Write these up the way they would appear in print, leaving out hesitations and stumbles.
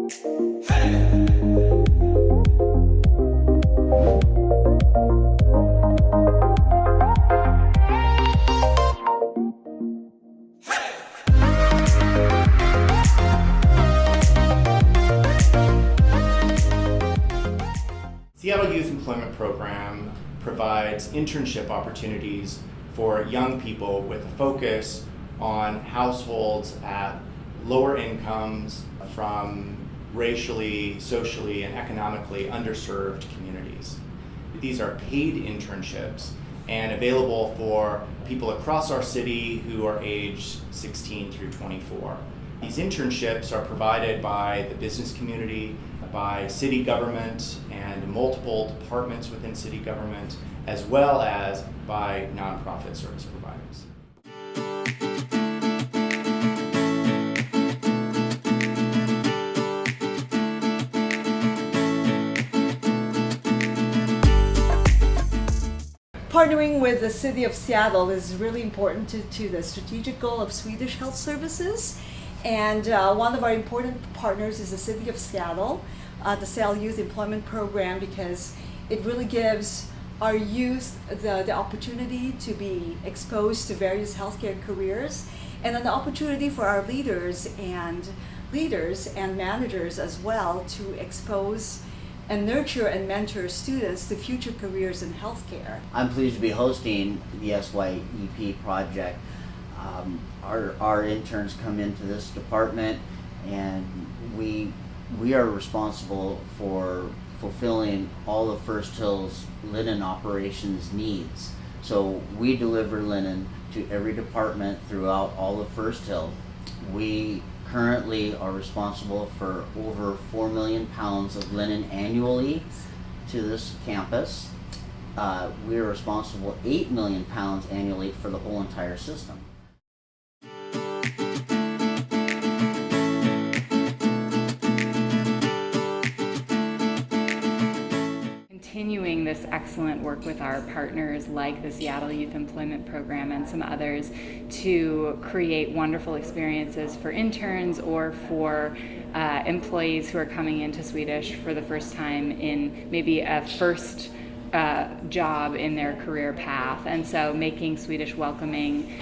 Seattle Youth Employment Program provides internship opportunities for young people with a focus on households at lower incomes from racially, socially, and economically underserved communities. These are paid internships and available for people across our city who are aged 16 through 24. These internships are provided by the business community, by city government and multiple departments within city government, as well as by nonprofit service providers. Partnering with the City of Seattle is really important to the strategic goal of Swedish Health Services. And one of our important partners is the City of Seattle, the Seattle Youth Employment Program, because it really gives our youth the opportunity to be exposed to various healthcare careers, and an opportunity for our leaders and managers as well to expose and nurture and mentor students to future careers in healthcare. I'm pleased to be hosting the SYEP project. Our interns come into this department, and we are responsible for fulfilling all of First Hill's linen operations needs. So we deliver linen to every department throughout all of First Hill. We currently are responsible for over 4 million pounds of linen annually to this campus. We are responsible 8 million pounds annually for the whole entire system. Continuing this excellent work with our partners like the Seattle Youth Employment Program and some others to create wonderful experiences for interns or for employees who are coming into Swedish for the first time in maybe a first job in their career path. And so making Swedish welcoming,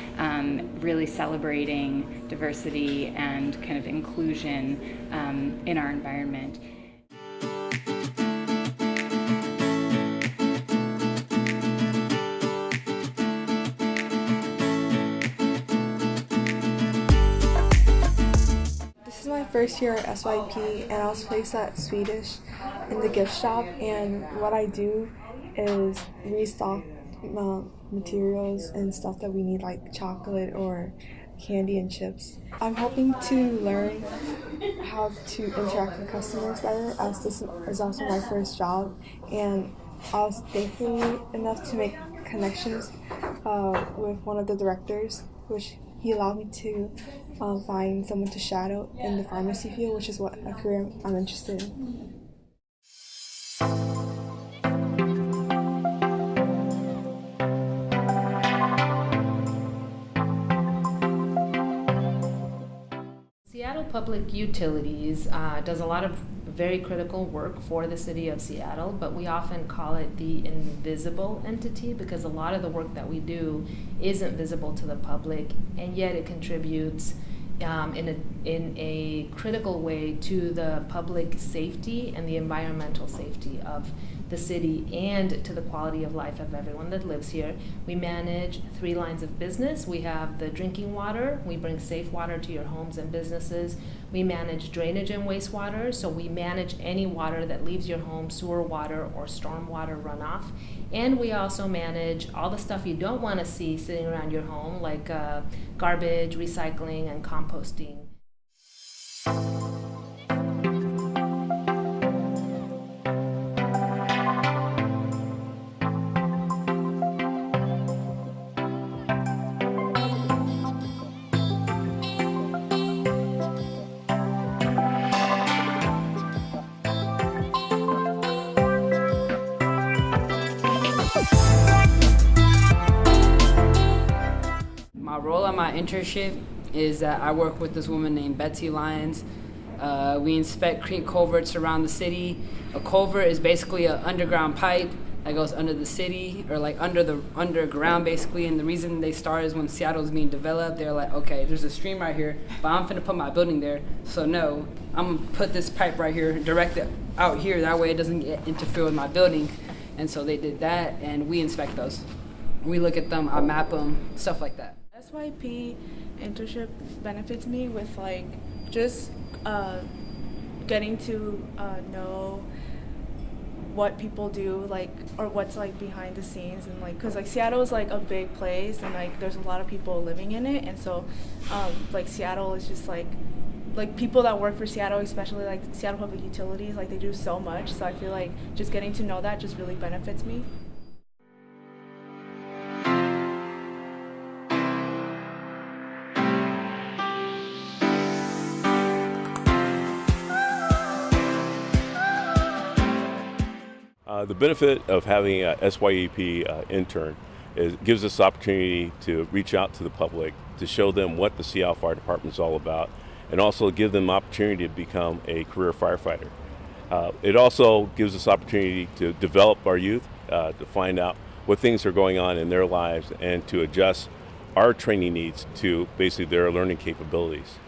really celebrating diversity and kind of inclusion in our environment. This is my first year at SYEP, and I was placed at Swedish in the gift shop, and what I do is restock materials and stuff that we need, like chocolate or candy and chips. I'm hoping to learn how to interact with customers better, as this is also my first job, and I was thankful enough to make connections with one of the directors, which he allowed me to find someone to shadow in the pharmacy field, which is what a career I'm interested in. Seattle Public Utilities does a lot of very critical work for the city of Seattle, but we often call it the invisible entity because a lot of the work that we do isn't visible to the public, and yet it contributes in a critical way to the public safety and the environmental safety of the city and to the quality of life of everyone that lives here. We manage 3 lines of business. We have the drinking water. We bring safe water to your homes and businesses. We manage drainage and wastewater, so we manage any water that leaves your home, sewer water or stormwater runoff. And we also manage all the stuff you don't want to see sitting around your home, like garbage, recycling, and composting. My role at my internship is that I work with this woman named Betsy Lyons. We inspect creek culverts around the city. A culvert is basically an underground pipe that goes under the city, or like underground basically. And the reason they started is when Seattle's being developed, they're like, okay, there's a stream right here, but I'm finna put my building there. So no, I'm gonna put this pipe right here, direct it out here, that way it doesn't interfere with my building. And so they did that, and we inspect those. We look at them, I map them, stuff like that. SYP internship benefits me with like just getting to know what people do, like, or what's like behind the scenes, and like, cause like Seattle is like a big place, and like there's a lot of people living in it, and so like Seattle is just like people that work for Seattle, especially like Seattle Public Utilities, like they do so much. So I feel like just getting to know that just really benefits me. The benefit of having a SYEP intern is it gives us the opportunity to reach out to the public, to show them what the Seattle Fire Department is all about, and also give them opportunity to become a career firefighter. It also gives us opportunity to develop our youth, to find out what things are going on in their lives, and to adjust our training needs to basically their learning capabilities.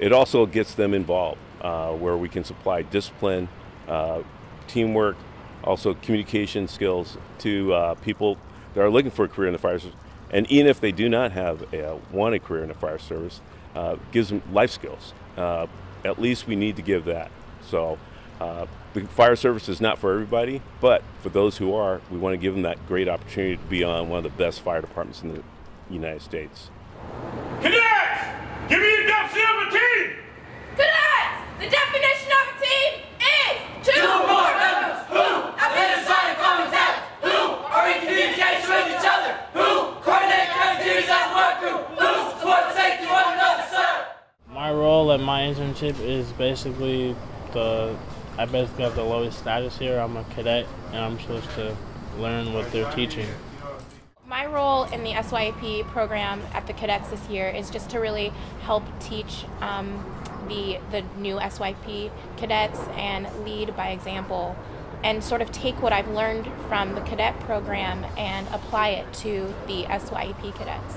It also gets them involved, where we can supply discipline, teamwork, also communication skills to people that are looking for a career in the fire service. And even if they do not want a career in the fire service, gives them life skills. At least we need to give that. So the fire service is not for everybody, but for those who are, we want to give them that great opportunity to be on one of the best fire departments in the United States. Cadets! Give me a definition of a team! Cadets! The definition of a team is two more members who have been assigned a common task, who are in communication with each other, who coordinate activities as a work group, who support the safety of one another, sir. My role at my internship is basically I basically have the lowest status here. I'm a cadet, and I'm supposed to learn what they're teaching. My role in the SYEP program at the cadets this year is just to really help teach the new SYEP cadets and lead by example, and sort of take what I've learned from the cadet program and apply it to the SYEP cadets.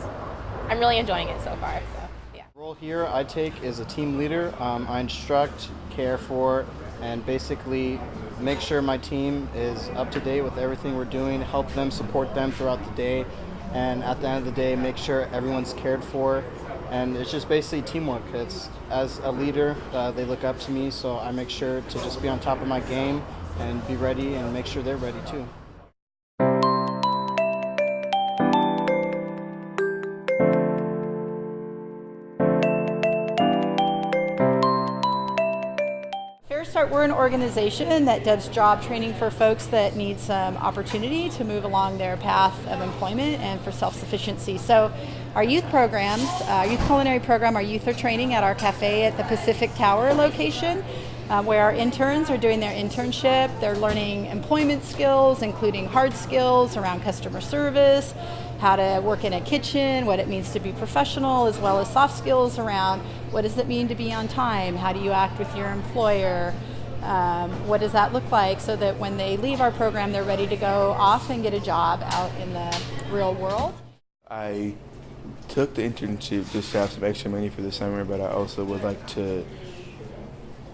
I'm really enjoying it so far. So, yeah. The role here I take is a team leader. I instruct, care for, and basically make sure my team is up to date with everything we're doing, help them, support them throughout the day, and at the end of the day, make sure everyone's cared for. And it's just basically teamwork. It's, as a leader, they look up to me, so I make sure to just be on top of my game and be ready and make sure they're ready too. We're an organization that does job training for folks that need some opportunity to move along their path of employment and for self-sufficiency. So our youth programs, our youth culinary program, our youth are training at our cafe at the Pacific Tower location, where our interns are doing their internship. They're learning employment skills, including hard skills around customer service, how to work in a kitchen, what it means to be professional, as well as soft skills around what does it mean to be on time, how do you act with your employer, what does that look like, so that when they leave our program, they're ready to go off and get a job out in the real world. I took the internship just to have some extra money for the summer, but I also would like to,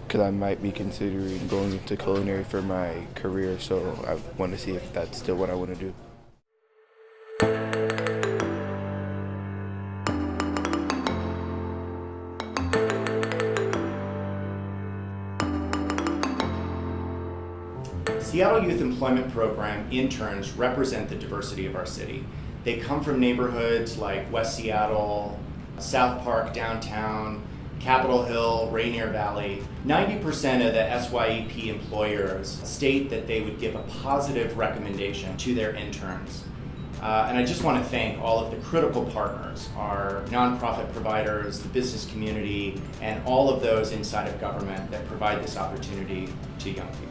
because I might be considering going into culinary for my career, so I want to see if that's still what I want to do. Seattle Youth Employment Program interns represent the diversity of our city. They come from neighborhoods like West Seattle, South Park downtown, Capitol Hill, Rainier Valley. 90% of the SYEP employers state that they would give a positive recommendation to their interns. And I just want to thank all of the critical partners, our nonprofit providers, the business community, and all of those inside of government that provide this opportunity to young people.